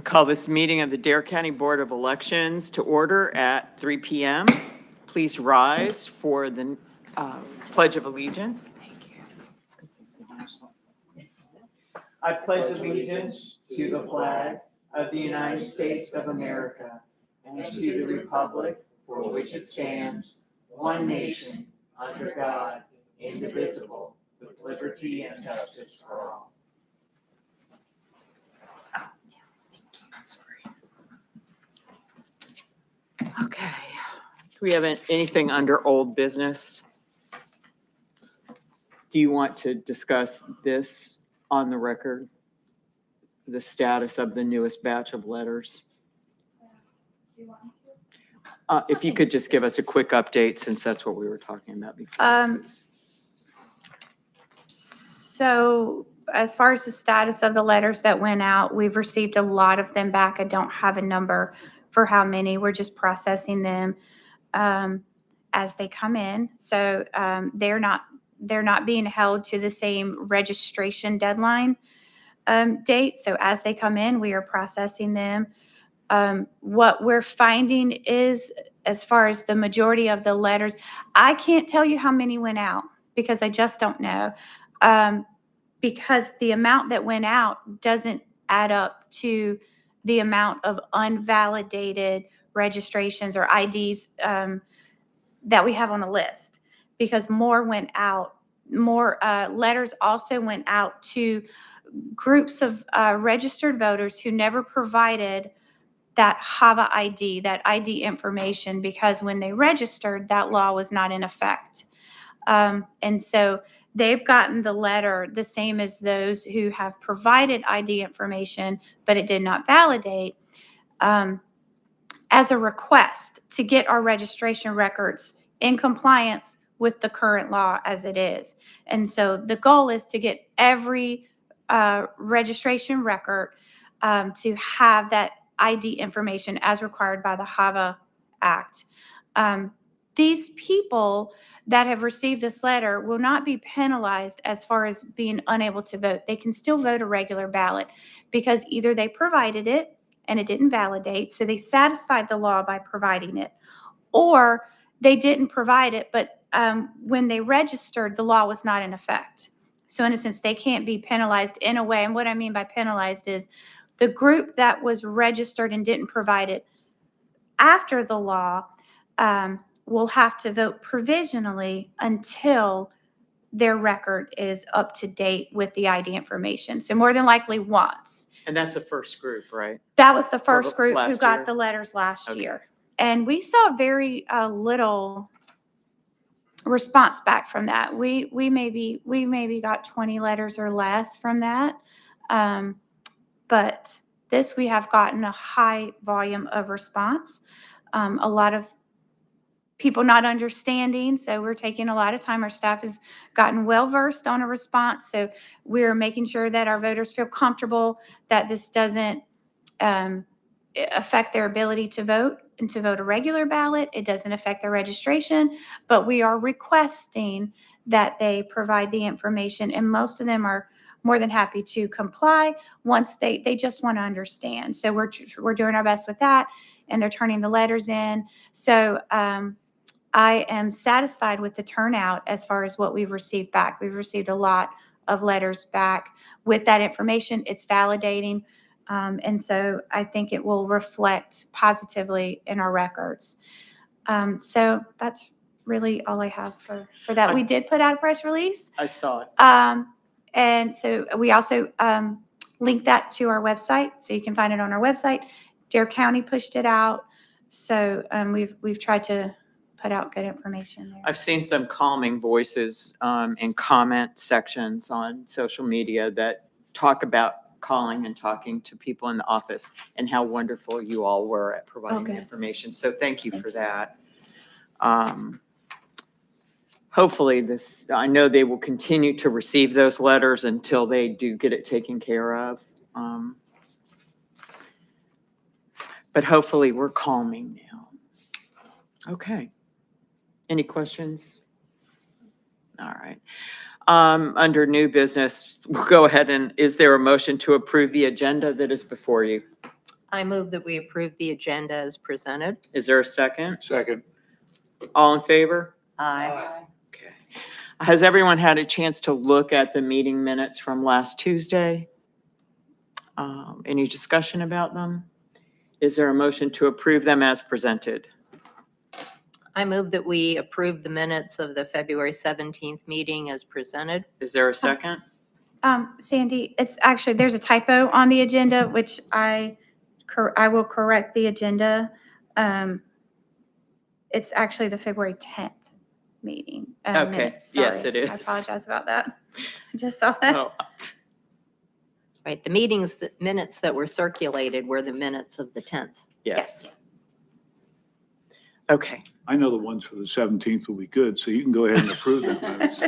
Call this meeting of the Dare County Board of Elections to order at 3 p.m. Please rise for the Pledge of Allegiance. Thank you. I pledge allegiance to the flag of the United States of America and to the republic for which it stands, one nation, under God, indivisible, with liberty and justice for all. Okay. Do we have anything under old business? Do you want to discuss this on the record? The status of the newest batch of letters? If you could just give us a quick update, since that's what we were talking about before. Please. So as far as the status of the letters that went out, we've received a lot of them back. I don't have a number for how many. We're just processing them as they come in. So they're not being held to the same registration deadline date. So as they come in, we are processing them. What we're finding is, as far as the majority of the letters, I can't tell you how many went out because I just don't know. Because the amount that went out doesn't add up to the amount of unvalidated registrations or IDs that we have on the list, because more went out. More letters also went out to groups of registered voters who never provided that HAVA ID, that ID information, because when they registered, that law was not in effect. And so they've gotten the letter the same as those who have provided ID information, but it did not validate, as a request to get our registration records in compliance with the current law as it is. And so the goal is to get every registration record to have that ID information as required by the HAVA Act. These people that have received this letter will not be penalized as far as being unable to vote. They can still vote a regular ballot because either they provided it and it didn't validate, so they satisfied the law by providing it, or they didn't provide it, but when they registered, the law was not in effect. So in a sense, they can't be penalized in a way. And what I mean by penalized is the group that was registered and didn't provide it after the law will have to vote provisionally until their record is up to date with the ID information. So more than likely once. And that's the first group, right? That was the first group who last got year? the letters last Okay. year. And we saw very little response back from that. We maybe got 20 letters or less from that. But this, we have gotten a high volume of response. A lot of people not understanding, so we're taking a lot of time. Our staff has gotten well versed on a response, so we're making sure that our voters feel comfortable that this doesn't affect their ability to vote and to vote a regular ballot. It doesn't affect their registration, but we are requesting that they provide the information, and most of them are more than happy to comply once they just want to understand. So we're doing our best with that, and they're turning the letters in. So I am satisfied with the turnout as far as what we've received back. We've received a lot of letters back with that information. It's validating. And so I think it will reflect positively in our records. So that's really all I have for that. We did put out a press release. I saw it. And so we also link that to our website, so you can find it on our website. Dare County pushed it out. So we've tried to put out good information there. I've seen some calming voices in comment sections on social media that talk about calling and talking to people in the office and how wonderful you all were at providing the information. So thank you for that. Hopefully I know they will continue to receive those letters until they do get it taken care of. But hopefully we're calming now. Okay. Any questions? All right. Under new business, we'll go ahead and, is there a motion to approve the agenda that is before you? I move that we approve the agenda as presented. Is there a second? Second. All in favor? Aye. Okay. Has everyone had a chance to look at the meeting minutes from last Tuesday? Any discussion about them? Is there a motion to approve them as presented? I move that we approve the minutes of the February 17th meeting as presented. Is there a second? Sandy, it's actually, there's a typo on the agenda, which I will correct the agenda. It's actually the February 10th meeting. Okay, minutes. yes, Sorry. it I is. apologize about that. I just saw that. Oh, Right, the meetings, the minutes that were circulated were the minutes of the 10th. yes. Okay. I know the ones for the 17th will be good, so you can go ahead and approve them. minutes.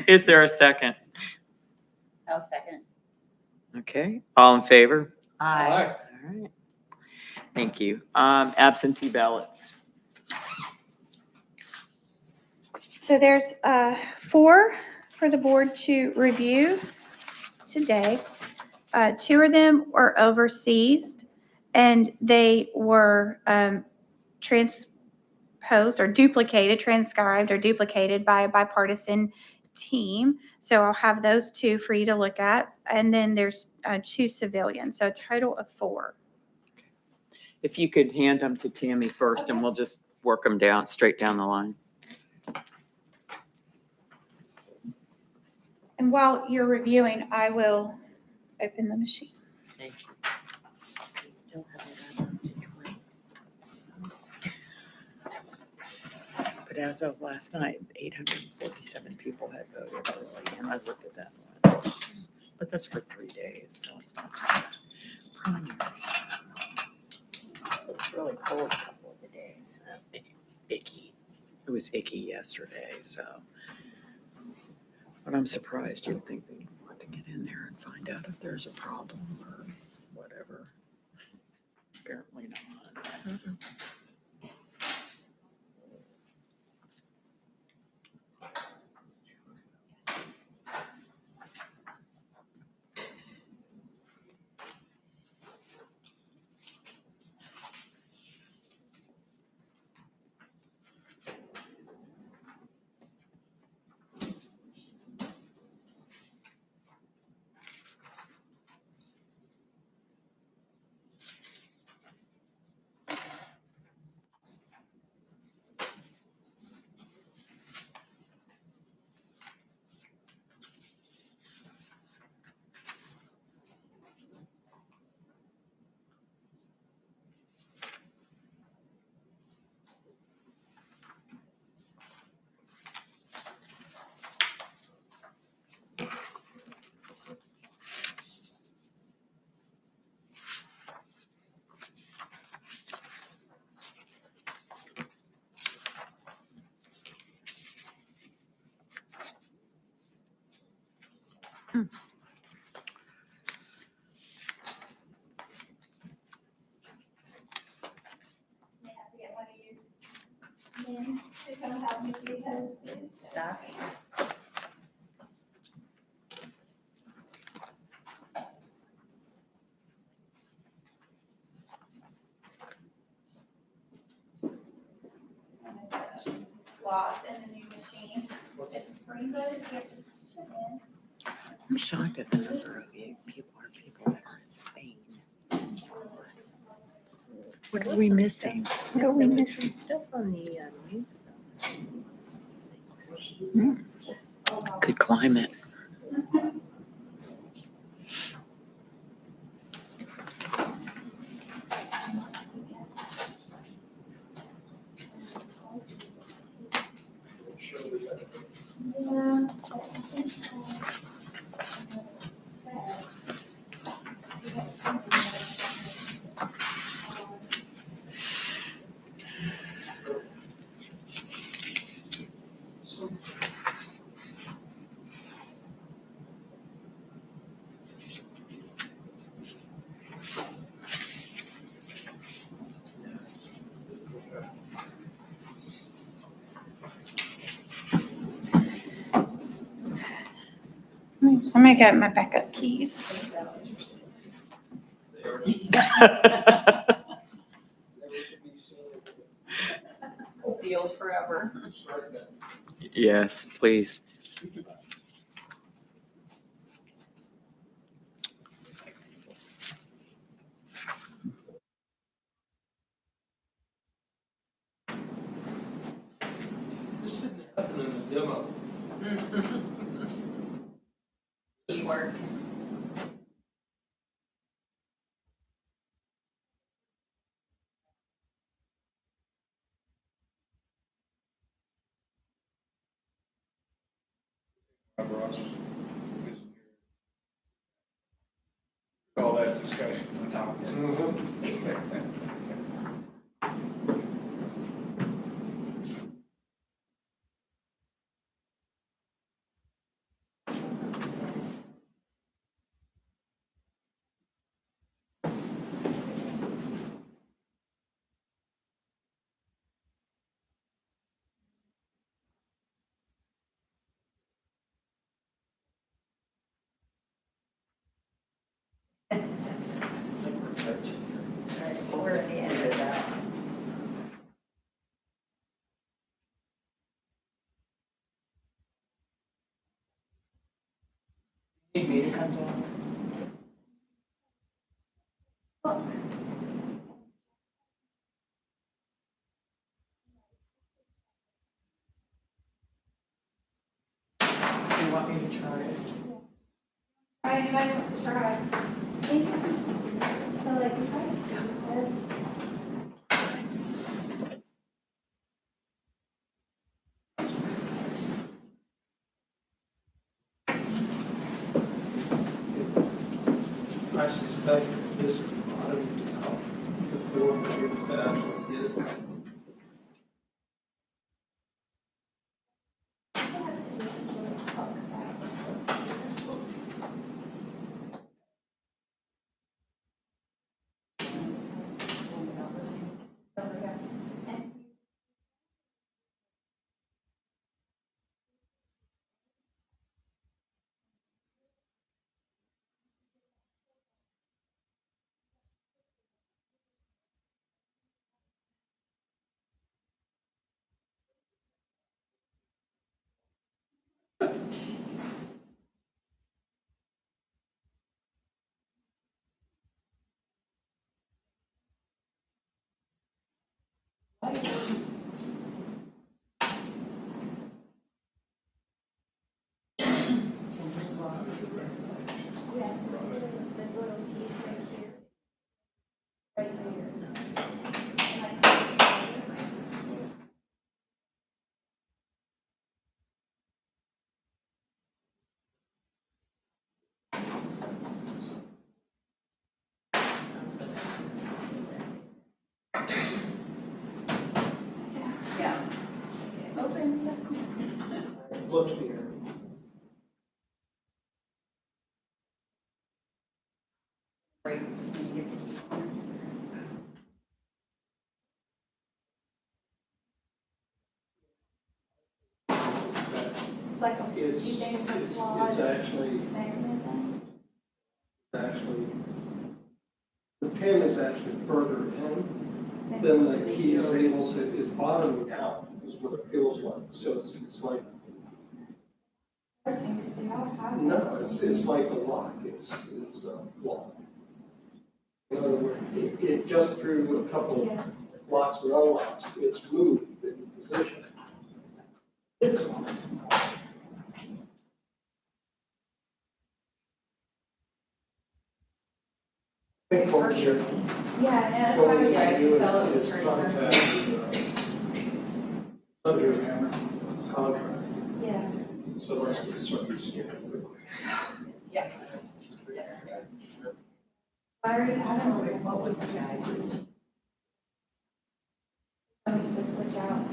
Is there a second? I'll second. Okay, all in favor? Aye. All right. Thank you. Absentee ballots. So there's 4 for the board to review today. 2 of them were overseas, and they were transposed or duplicated, transcribed or duplicated by a bipartisan team. So I'll have those 2 for you to look at. And then there's 2 civilians, so a total of 4. If you could hand them to Tammy first, and we'll just work them down, straight down the line. And while you're reviewing, I will open the machine. Thank you. But as of last night, 847 people had voted early, and I looked at that one. But that's for 3 days, so it's not primary. It was really cold a couple of the days. Icky. It was icky yesterday, so. But I'm surprised. You'd think they'd want to get in there and find out if there's a problem or whatever. Apparently not. Stop. Lost in the new machine. It's rainbows. I'm shocked at the number of people that are in Spain. What are we missing? What are we missing? Stuff on the news. Good climate. I'm gonna get my backup keys. Sealed forever. Yes, please. This didn't happen in the demo. He worked. Ross. All that discussion on top. We're at the end of that. Need me to come down? Do you want me to try it? Anybody wants to try? So like, if I just do this. I suspect this is bottom out before we actually did it. Yeah. Open sesame. Look here. Break. It's like, do you think it's a flawed It's actually, mechanism? the pin is actually further in than the key is able to, is bottoming out, is what it feels like. So it's like, no, it's like the lock is locked. In other words, it just through a couple of locks and unlocks, it's moved in position. This one. I think what you're, Yeah, that's what why I we was Yeah, can I do can tell it is was right contact under contract. yeah. So let's get started. Yeah. Yes. I already had them. What was the guy? I'm just gonna switch out.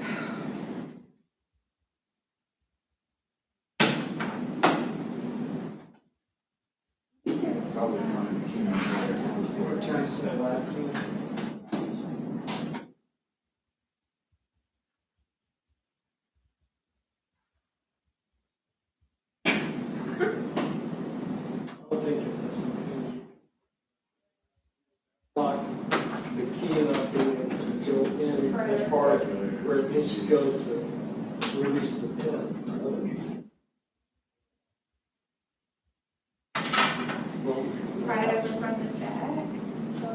Turn to the left. I don't think it is. as far as where it needs to go to release the pin. Well, Right over from the back, so.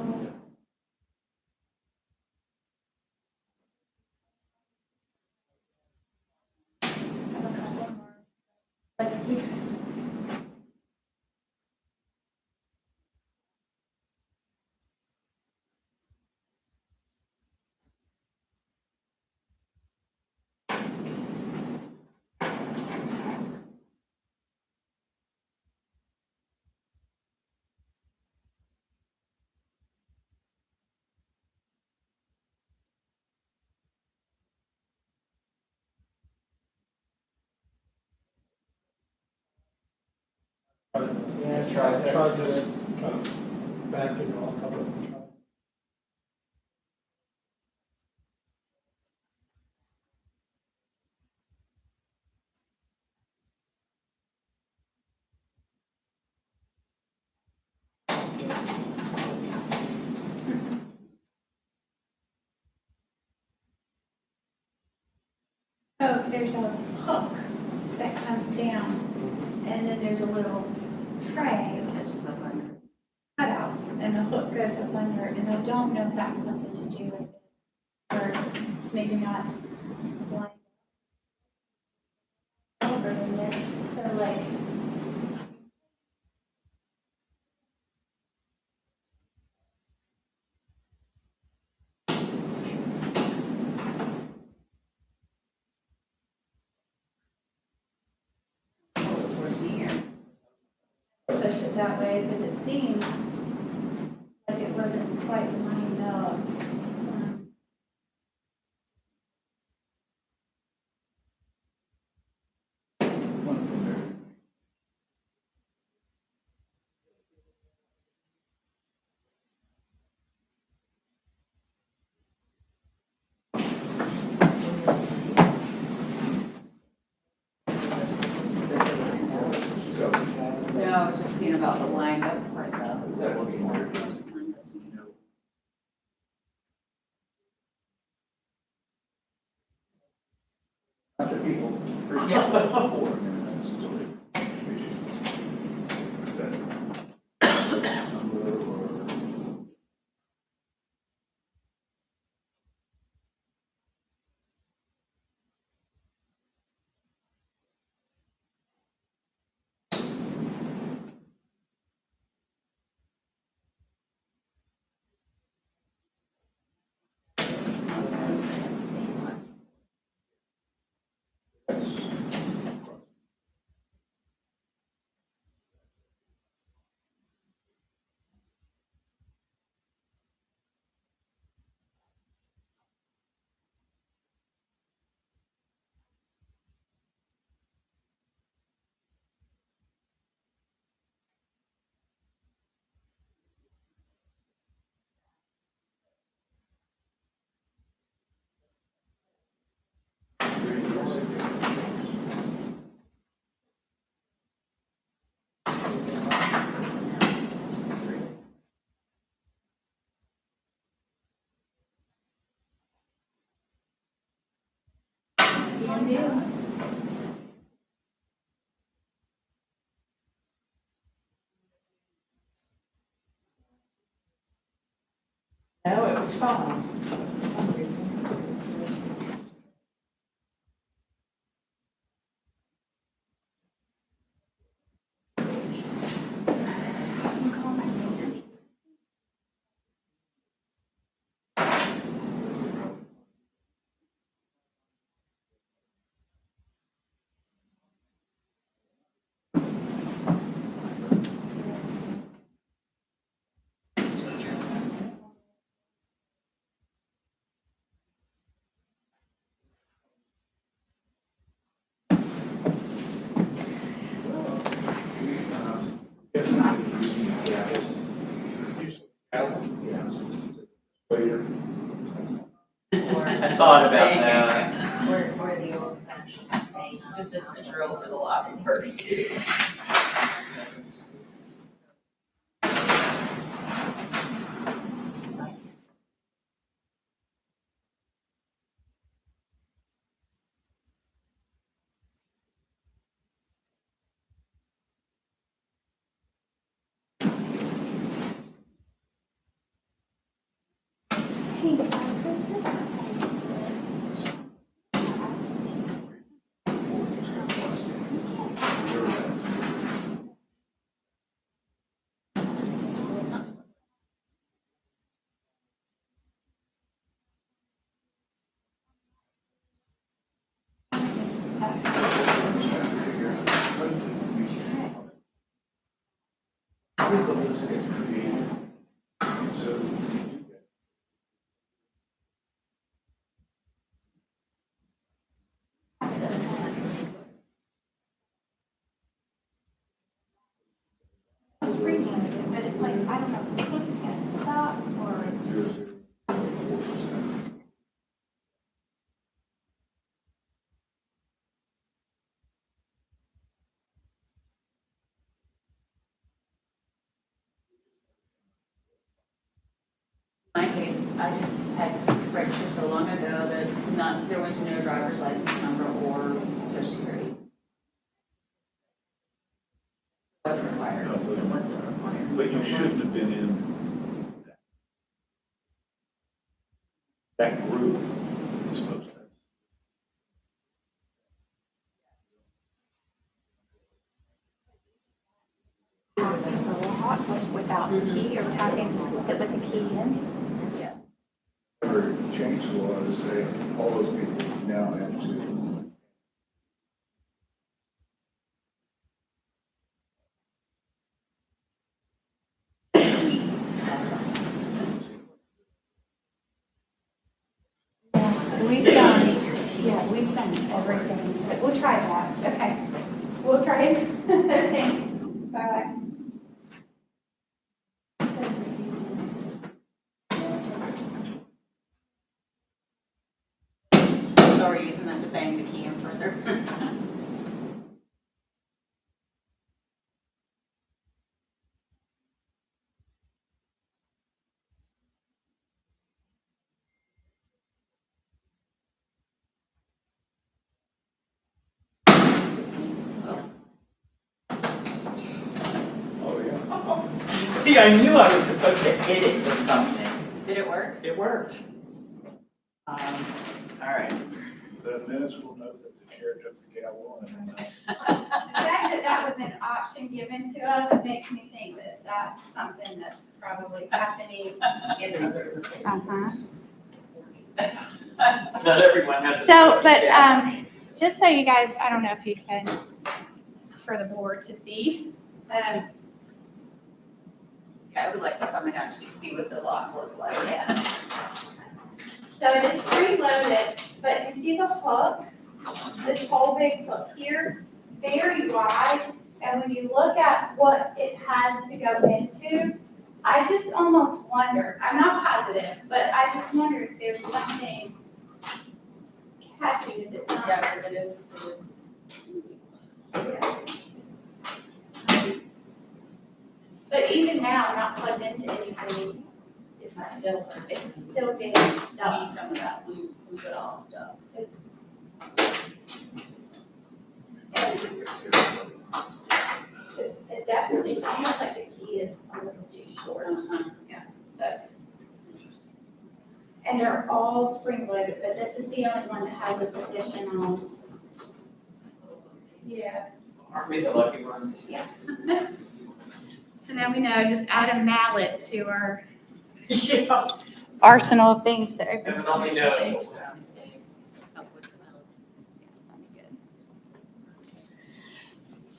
Have a couple more. Like, yes. Yeah, try that. Try to kind of back it off of it. Oh, there's a hook that comes down, and then there's a little tray cutout, and the hook goes up under it, and I don't know if that's something to do with it, or it's maybe not lined over in this, so like. Push it that way, because it seemed like it wasn't quite lined up. No, I was just seeing about the lined up part though. Can do. No, it was fine. For some reason. I thought about that. Or the old fashioned, just a drill for the lobby part too. But it's like, I don't know, I think it's gonna stop or. In my case, I just had registered so long ago that there was no driver's license number or social security. Wasn't required. No, It wasn't required. But you shouldn't have been in that group. It's supposed to. The lock was without the key or tapping with the key in. Ever change the law to say all those people now have to. We've done everything, but we'll try that, okay. We'll try it. Thanks, bye-bye. So we're using that to bang the key in further. Oh, yeah. See, I knew I was supposed to hit it or something. Did it work? It worked. All right. The minutes will note that the chair took the gavel and. The fact that that was an option given to us makes me think that that's something that's probably happening. Uh-huh. Not everyone has. a So, specific but, gavel. just so you guys, I don't know if you can, for the board to see, Yeah, I would like to come and actually see what the lock looks like. Yeah. so it is preloaded, but you see the hook, this whole big hook here, it's very wide, and when you look at what it has to go into, I just almost wonder, I'm not positive, but I just wonder if there's something catching if it's not. Yeah, because it is. But even now, not plugged into anything, it's still getting I stuck. need some of that blue it all stuff. It's. It definitely, it's almost like the key is a little too short, so. And they're all spring loaded, but this is the only one that has this additional. Yeah. Aren't we the lucky ones? So now we know, just add a mallet to our Yeah. arsenal of things to open. If only knows.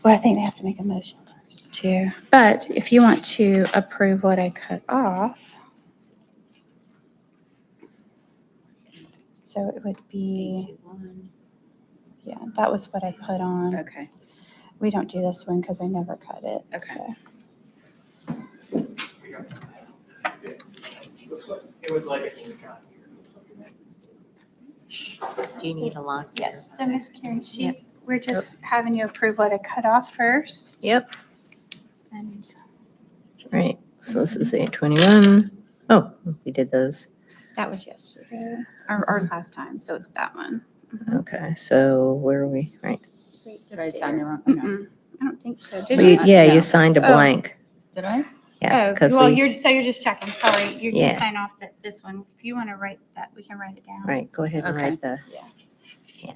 Well, I think they have to make a motion first too. But if you want to approve what I cut off. So it would be, yeah, that was what I put on. Okay. We don't do this one because I never cut it. Okay. so. It was like a ink on Do you need a lock? Yes. So Ms. Karen, we're just having you approve what I cut off first. Yep. And Right. So this is 821. Oh, we did those. that was yesterday, or last time, so it's that one. Okay. So where are we? Right. Right Did I sign the wrong? Mm-mm, I don't think so. Did We, you? yeah, No. you signed a Oh. blank. Did I? Yeah, Oh, because well, we, you're just checking. Sorry. You Yeah. can sign off this one. If you want to write that, we can write it down. right, go ahead and Okay. write the. Yeah. Yeah.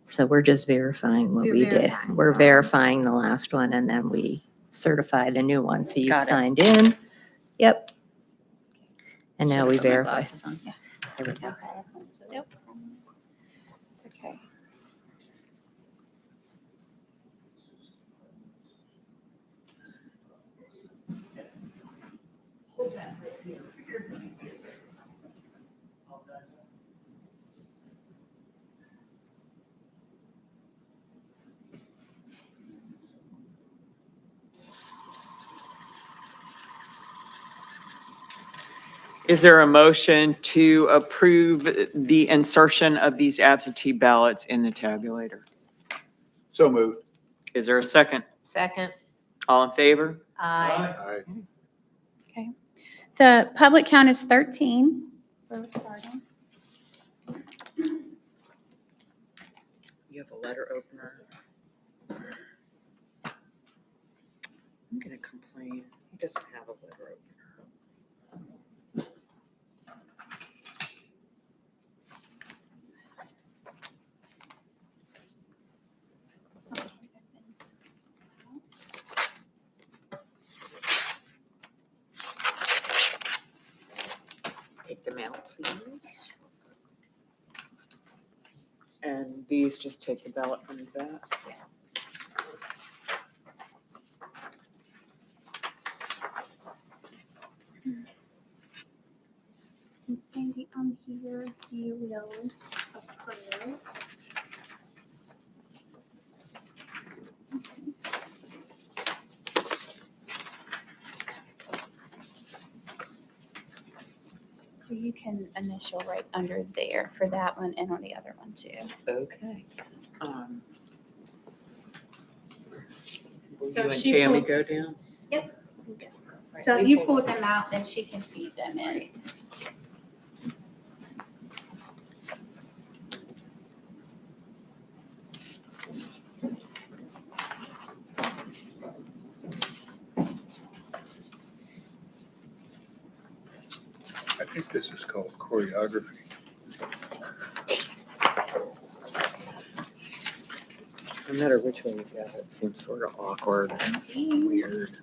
So we're just verifying what We're we did. verifying, We're sorry. verifying the last one and then we certify the new one. So you've Got it. signed in. Yep. And now Should've we put my verify. glasses on. Yeah. There we go. Nope. Okay. Is there a motion to approve the insertion of these absentee ballots in the tabulator? So moved. Is there a second? Second. All in favor? Aye. Aye. The public count is 13. So we're starting. You have a letter opener. I'm gonna complain. He doesn't have a letter opener. Take them out, please. And these, just take the ballot from the back. And Sandy, on here, you will approve. So you can initial right under there for that one and on the other one too. Okay. Will So you and she Tammy will- go down? So if you pull them out, then she can feed them in. I think this is called choreography. No matter which way you go, it seems sort of awkward and weird.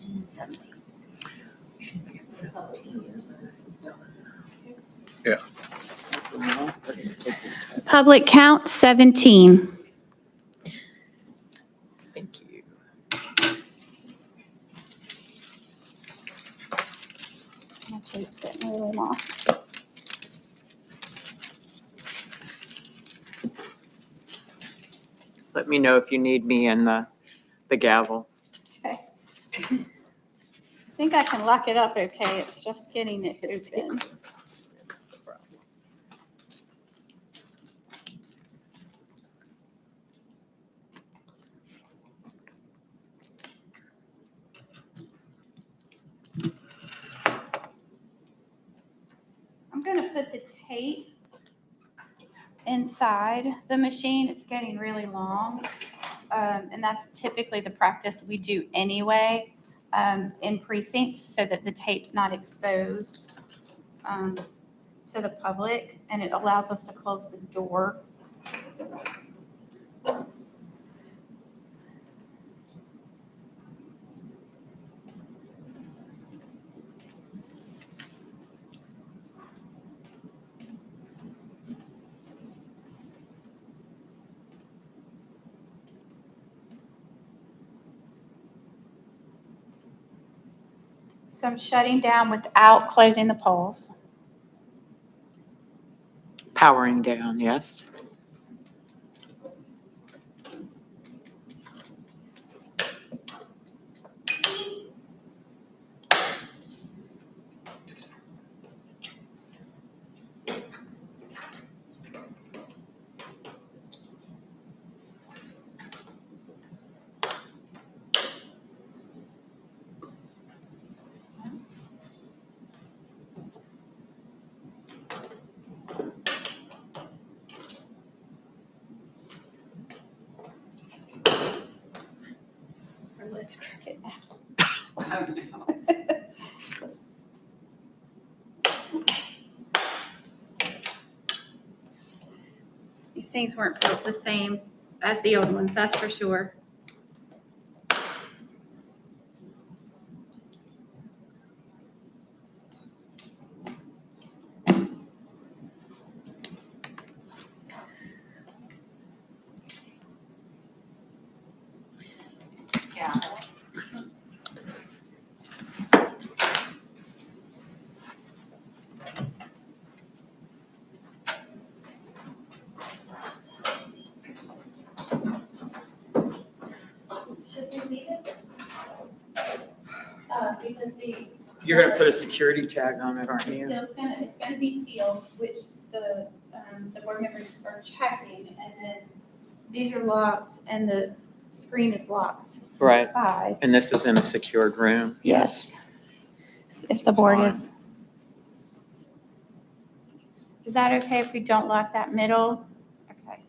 And 17. Public count 17. Thank you. My tape's getting really long. Let me know if you need me in the gavel. Okay. I think I can lock it up okay. It's just getting it open. I'm gonna put the tape inside the machine. It's getting really long. And that's typically the practice we do anyway in precincts so that the tape's not exposed to the public, and it allows us to close the door. So I'm shutting down without closing the polls. Powering down, yes. looks crooked now. These things weren't built the same as the old ones, that's for sure. Yeah. Should we leave it? Because You're gonna put a security tag on it, aren't you? it's gonna be sealed, which the board members are checking, and then these are locked and the screen is locked. Right. Side. And this is in a secured room? Yes. If the board is. Is that okay if we don't lock that middle? Okay.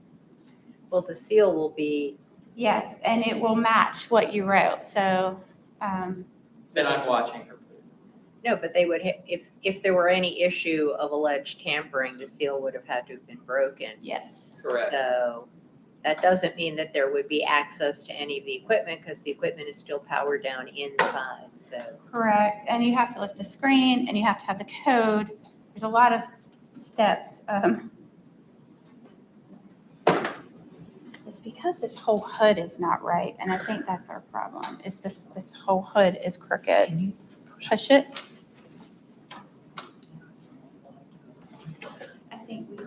Well, the seal will be, Yes, and it will match what you wrote, so, Then I'm watching her. no, but they would, if there were any issue of alleged tampering, the seal would have had to have been broken. yes. So that doesn't mean that there would be access to any of the equipment because the equipment is still powered down inside, so. Correct, and you have to lift the screen, and you have to have the code. There's a lot of steps. It's because this whole hood is not right, and I think that's our problem, is this whole hood is crooked. Can you push it? I think we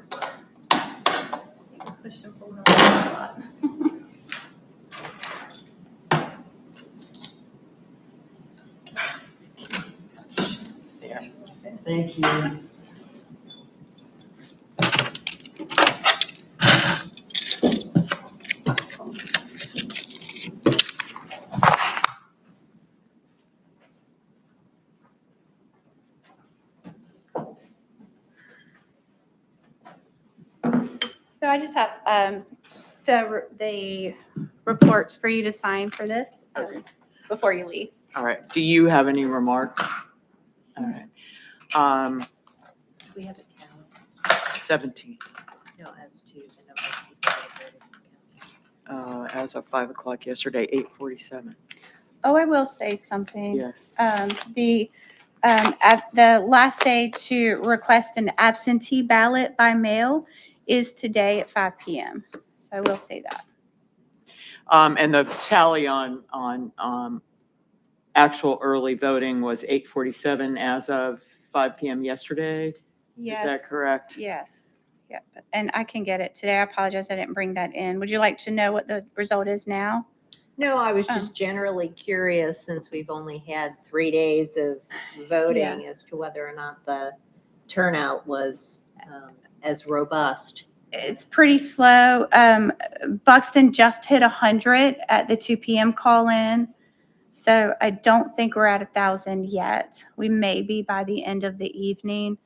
pushed and pulled a lot. There. Thank you. So I just have the reports for you to sign for this before you leave. All right. Do you have any remarks? All right. Do we have a count? 17, No, as to the number of people that voted. as of 5 o'clock yesterday, 8:47. Oh, I will say something. Yes. At the last day to request an absentee ballot by mail is today at 5 PM. So I will say that. And the tally on actual early voting was 8:47 as of 5 PM yesterday. Is that correct? Yes. Yep. And I can get it today. I apologize. I didn't bring that in. Would you like to know what the result is now? No, I was Oh. just generally curious, since we've only had 3 days of voting, as to whether or not the turnout was as robust. It's pretty slow. Buxton just hit 100 at the 2 PM call-in. So I don't think we're at 1,000 yet. We may be by the end of the evening.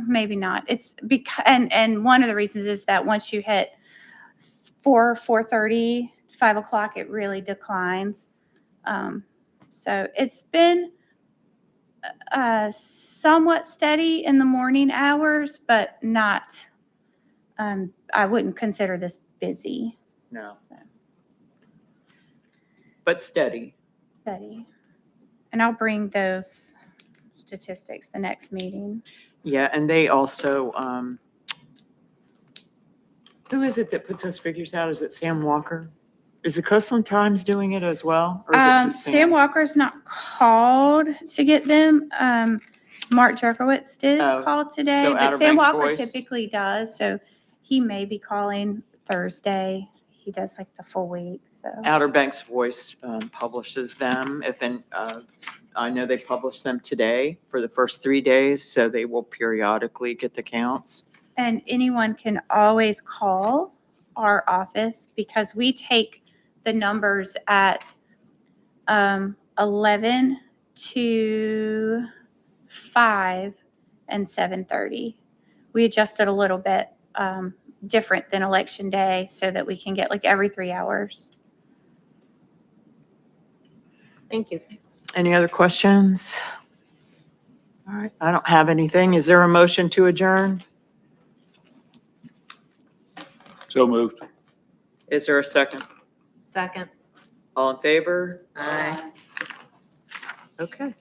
Maybe not. It's because, and one of the reasons is that once you hit 4:30, 5 o'clock, it really declines. So it's been somewhat steady in the morning hours, but not, I wouldn't consider this busy. No. But steady. Steady. And I'll bring those statistics the next meeting. Yeah, and they also, who is it that puts those figures out? Is it Sam Walker? Is the Coastland Times doing it as well? Or is it just Sam Walker's not called to get them. Mark Jerkowitz did Oh, call today, so but Outer Sam Banks Walker Voice? typically does, so he may be calling Thursday. He does like the full week, so. Outer Banks Voice publishes them. I know they publish them today for the first 3 days, so they will periodically get the counts. And anyone can always call our office because we take the numbers at 11 to 5 and 7:30. We adjusted a little bit different than election day so that we can get like every 3 hours. Thank you. Any other questions? All right, I don't have anything. Is there a motion to adjourn? So moved. Is there a second? Second. All in favor? Aye. Okay.